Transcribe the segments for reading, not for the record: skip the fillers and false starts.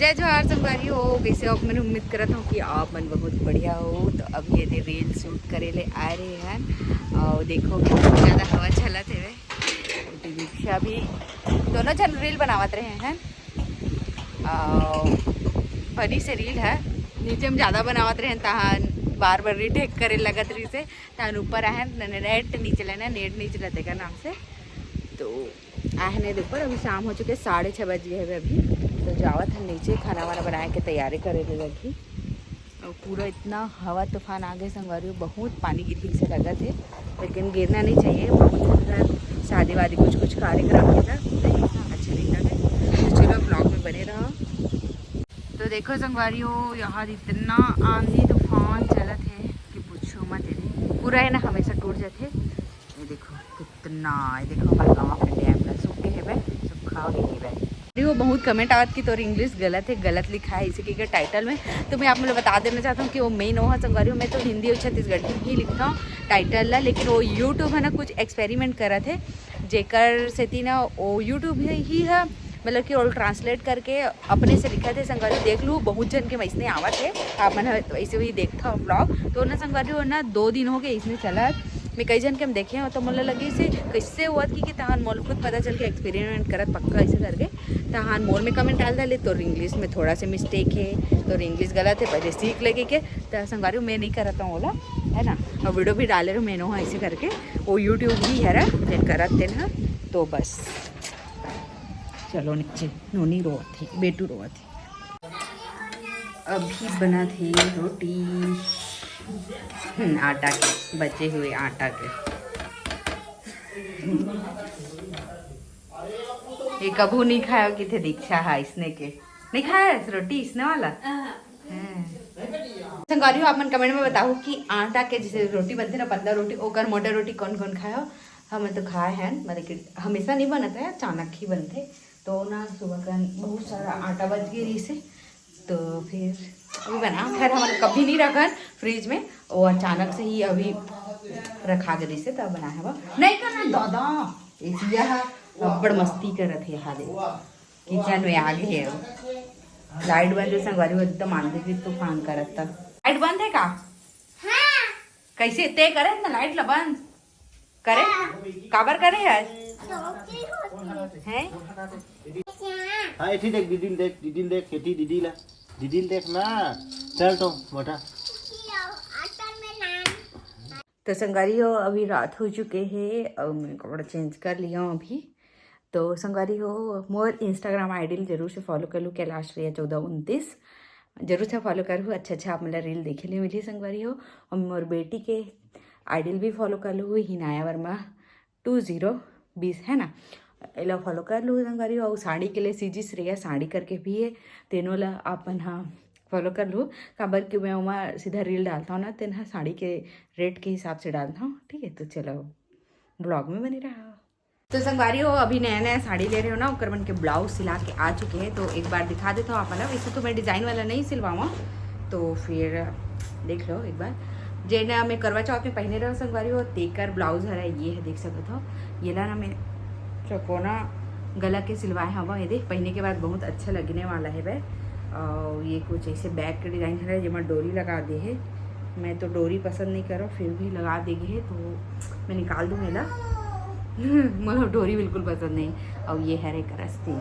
जय जोहार संगवारी हो। कैसे हो? मैंने उम्मीद करता हूँ कि आप मन बहुत बढ़िया हो। तो अब ये रील शूट करे ले आ रहे हैं और देखो बहुत ज़्यादा हवा चलत है। दीक्षा भी दोनों जन रील बनावत रहे हैं बड़ी से रील है। नीचे में ज़्यादा बनावत रहे तहान बार बार रीटेक करे लगत रही से तहान ऊपर आए नेट नीचे लेना नेट नीचे लेते का नाम से तो आहने ऊपर। अभी शाम हो चुके 6:30 बज गए है अभी। तो जावत है नीचे खाना वाना बनाए के तैयारी करे लगी और पूरा इतना हवा तूफान आ गए संगवारी। बहुत पानी गिरी से लगा थे लेकिन गिरना नहीं चाहिए। बहुत शादी वादी कुछ कार्यक्रम है अच्छा नहीं लगे। तो चलो ब्लॉग में बने रहो। तो देखो संगवारी हो यहाँ इतना आंधी तूफान चलत है कि पूछो मत। पूरा है ना हमेशा टूट जाते। ये देखो कितना देखो हमारे गाँव के डैम में सूखे है भाई सूखा नहीं है। वो बहुत कमेंट आवत की तो इंग्लिश गलत है गलत लिखा है इसी के टाइटल में। तो मैं आप मुझे बता देना चाहता हूँ कि वो मेन वो संगवारी हूँ। मैं तो हिंदी और छत्तीसगढ़ी ही लिखता हूँ टाइटल ला। लेकिन वो यूट्यूब है ना कुछ एक्सपेरिमेंट करा थे जेकर से थी ना वो यूट्यूब ही है मतलब कि और ट्रांसलेट करके अपने से लिखा थे संगवारी। देख लूँ बहुत जन के वैसने आवत है आप मैंने वैसे भी देखता हूँ ब्लॉग। तो ना संगवारी हो ना 2 दिन हो गए इसने चला। मैं कई जन के हम देखे हो तो मुझे लगे इसे कैसे हुआ कि तहान मोल खुद पता चल के एक्सपेरिमेंट करत पक्का ऐसे करके तहान मोल में कमेंट डाल डाले। तो इंग्लिश में थोड़ा सा मिस्टेक है तो इंग्लिश गलत है पहले सीख लगे के तो संगवारी मैं नहीं करता हूँ बोला है ना। और वीडियो भी डाले रहो मैंने ऐसे करके वो यूट्यूब ही है करते ना। तो बस चलो नीचे नोनी रोत थी बेटू रोत थी। अभी बना थी रोटी आटा के बचे हुए आटा के। ये कभू नहीं खाया कि थे दीक्षा है इसने के नहीं खाया रोटी इसने वाला संगवारी हो। आप मन कमेंट में बताओ कि आटा के जैसे रोटी बनते ना 15 रोटी ओकर मोटा रोटी कौन कौन खाया। हम तो खाए हैं मतलब कि हमेशा नहीं बनता है अचानक ही बनते। तो ना सुबह का बहुत सारा आटा बच गया से तो फिर अभी बना। खैर हमारे कभी नहीं रखा फ्रिज में वो अचानक से ही अभी रखा गई से तब बना है। नहीं करना दादा इसलिए बड़ मस्ती करत है यहाँ किचन में आगे है। लाइट बंद है संगवारी एकदम आंधी की तूफान करत था। लाइट बंद है का हाँ। कैसे ते करे ना लाइट ला बंद करे काबर करे है हैं हाँ एठी देख दीदी देख खेती दीदी देख ना चल तो मोटा। तो संगवारी हो अभी रात हो चुके हैं और मैं कपड़ा चेंज कर लिया हूँ अभी। तो संगवारी हो मोर इंस्टाग्राम आईडी जरूर से फॉलो कर लूँ कैलाश रिया 1429 जरूर से फॉलो करूँ। अच्छा आप मेरा रील देखे लिए मिली संगवारी हो। और मोर बेटी के आईडी भी फॉलो कर लूँ हिनाया वर्मा 2020 है ना एला फॉलो कर लूँ संगवारी हो। और साड़ी के लिए सीजी श्रेया साड़ी करके भी है तीनों ला अपन हाँ फॉलो कर लूँ। काबर कि मैं वहाँ सीधा रील डालता हूँ ना तेन हाँ साड़ी के रेट के हिसाब से डालता हूँ ठीक है। तो चलो ब्लॉग में बनी रहा। तो संगवारी हो अभी नया साड़ी ले रहे हो ना उकर बन के ब्लाउज सिला के आ चुके हैं। तो एक बार दिखा देता हूँ आप ना। वैसे तो मैं डिज़ाइन वाला नहीं सिलवाऊँ तो फिर देख लो एक बार जे ना मैं करवा चौथ में पहने रहो संगवारी हो तेकर ब्लाउज है ये है देख सकते हो। ये ना मैं चौकोना गला के सिलवाए हवा ये देख पहने के बाद बहुत अच्छा लगने वाला है वह। और ये कुछ ऐसे बैग के डिज़ाइन है जिसमें डोरी लगा दे है। मैं तो डोरी पसंद नहीं करो फिर भी लगा देगी है तो मैं निकाल दूँ मेला मतलब डोरी बिल्कुल पसंद नहीं। और ये है एक रस्ती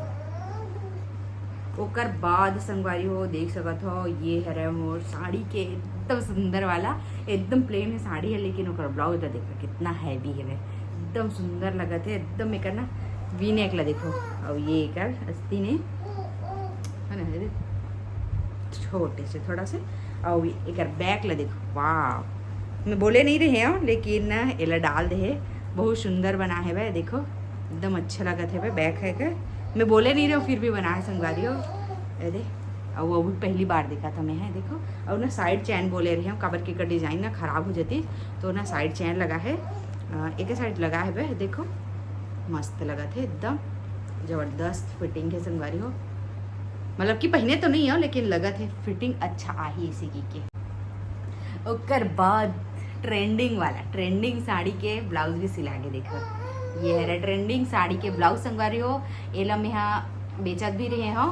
ओकर बाद संगवारी हो देख सकत हो ये है मोर साड़ी के एकदम सुंदर वाला एकदम प्लेन है साड़ी है लेकिन ओकर ब्लाउज देखो कितना हैवी है एकदम सुंदर लगत है एकदम एक ना वी नेक ला देखो। और ये एक अस्ती ने है ना छोटे से थोड़ा से और एक बैक ला देखो वाह मैं बोले नहीं रहे हूँ लेकिन एला डाल दे है बहुत सुंदर बना है वह देखो एकदम अच्छा लगत है वह बैक है क्या मैं बोले नहीं रहे हो फिर भी बना है संगवारी हो अरे। और वो भी पहली बार देखा था मैं है देखो। और ना साइड चैन बोले रहे हूँ काबर के डिज़ाइन ना ख़राब हो जाती तो ना साइड चैन लगा है एक साइड लगा है वह देखो मस्त लगा थे एकदम ज़बरदस्त फिटिंग है संगवारी हो। मतलब कि पहने तो नहीं हो लेकिन लगा थे फिटिंग अच्छा आ ही इसी की। ओकर बाद ट्रेंडिंग साड़ी के ब्लाउज भी सिला के देखो ये है ट्रेंडिंग साड़ी के ब्लाउज संगवारी हो। एला में यहाँ बेचत भी रहे हो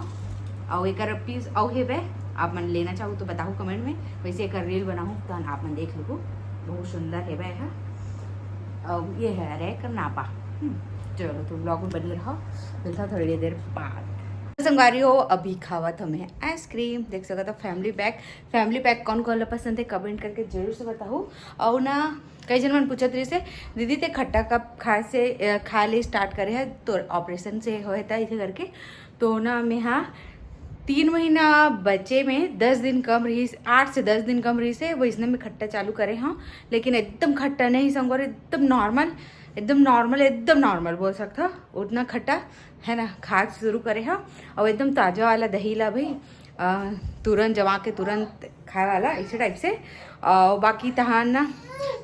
और एक पीस और हेबे आप मन लेना चाहो तो बताओ कमेंट में, वैसे एक रील बनाऊँ तो आप मन देख लो, बहुत सुंदर हेबे है। और ये है रैक नापा। चलो तो ब्लॉग में बनी रहो, मिलता थोड़ी देर बाद। संगवारी हो अभी खावत हमें आइसक्रीम, देख सकते हो फैमिली पैक कौन कौन पसंद है कमेंट करके जरूर से बताओ। और ना कई जन मन पूछत रही से दीदी ते खट्टा कब खा ले स्टार्ट करे है, तो ऑपरेशन से होए था इसे करके, तो ना मैं हाँ 3 महीना बच्चे में 10 दिन कम रही, 8 से 10 दिन कम रही से वो इसने में खट्टा चालू करे हाँ, लेकिन एकदम खट्टा नहीं संगवारी, एकदम नॉर्मल बोल सकता उतना खट्टा है ना, खा शुरू करे हाँ। और एकदम ताज़ा वाला दही ला भाई तुरंत जमा के तुरंत खाए वाला इसी टाइप से। और बाकी तहान ना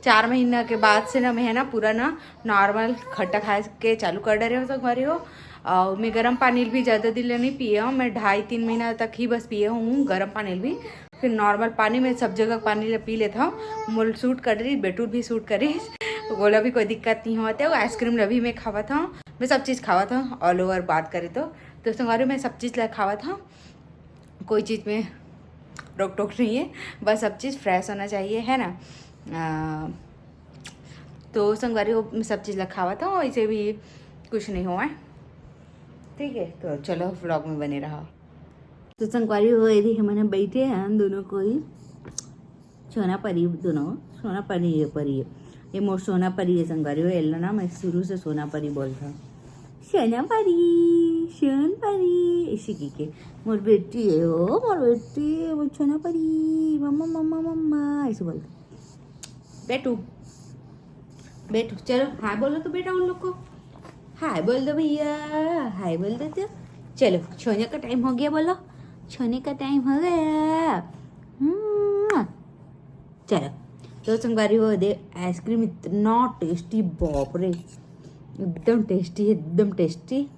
4 महीना के बाद से ना मैं है ना पूरा ना नॉर्मल खट्टा खाए के चालू कर डरे हो संगवारी हो। और मैं गर्म पानी भी ज़्यादा दिन नहीं पिए हूँ, मैं 2.5-3 महीना तक ही बस पिए हूँ गर्म पानी भी, फिर नॉर्मल पानी में सब जगह पानी पी लेता हूँ। मुल सूट कर रही, बेटूर भी सूट करी, बोला भी कोई दिक्कत नहीं होता है। आइसक्रीम भी मैं खावा था, मैं सब चीज़ खावा था ऑल ओवर बात करें तो संगवारी मैं सब चीज़ खावा था, कोई चीज़ में रोक टोक नहीं है, बस सब चीज़ फ्रेश होना चाहिए है ना। तो संगवारी को सब चीज़ खावा था, ऐसे भी कुछ नहीं हुआ है, ठीक है। तो चलो व्लॉग में बने रहा। तो संगवारी हो यदि हमने बैठे हैं हम दोनों को ही सोना परी, दोनों सोना परी है ये मोर सोना परी है संगवारी हो, एल ना मैं शुरू से सोना परी बोलता, सोना परी इसी की मोर बेटी है हो, मोर बेटी वो सोना परी मम्मा मम्मा मम्मा ऐसे बोलता। बेटू चलो हाय बोलो तो बेटा उन लोग को, हाय बोल दो भैया, हाय बोल दो तो। चलो सोने का टाइम हो गया, बोलो सोने का टाइम हो गया। चलो तो संगवारी हो दे आइसक्रीम इतना टेस्टी, बाप रे एकदम टेस्टी।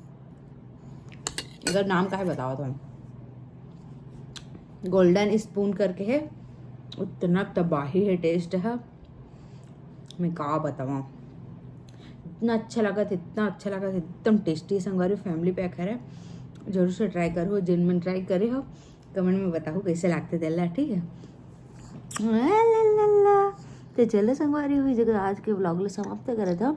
अगर नाम का है बताओ तो, गोल्डन स्पून करके है, उतना तबाही है टेस्ट है, मैं क्या बताऊँ, इतना अच्छा लगा था एकदम टेस्टी संगवारी। फैमिली पैक है, जरूर से ट्राई करो, जिन मन ट्राई करे हो कमेंट में बताओ कैसे लगते दिल्ला, ठीक है। तो चलो संगवारी हुई जगह आज के ब्लॉग समाप्त करा था।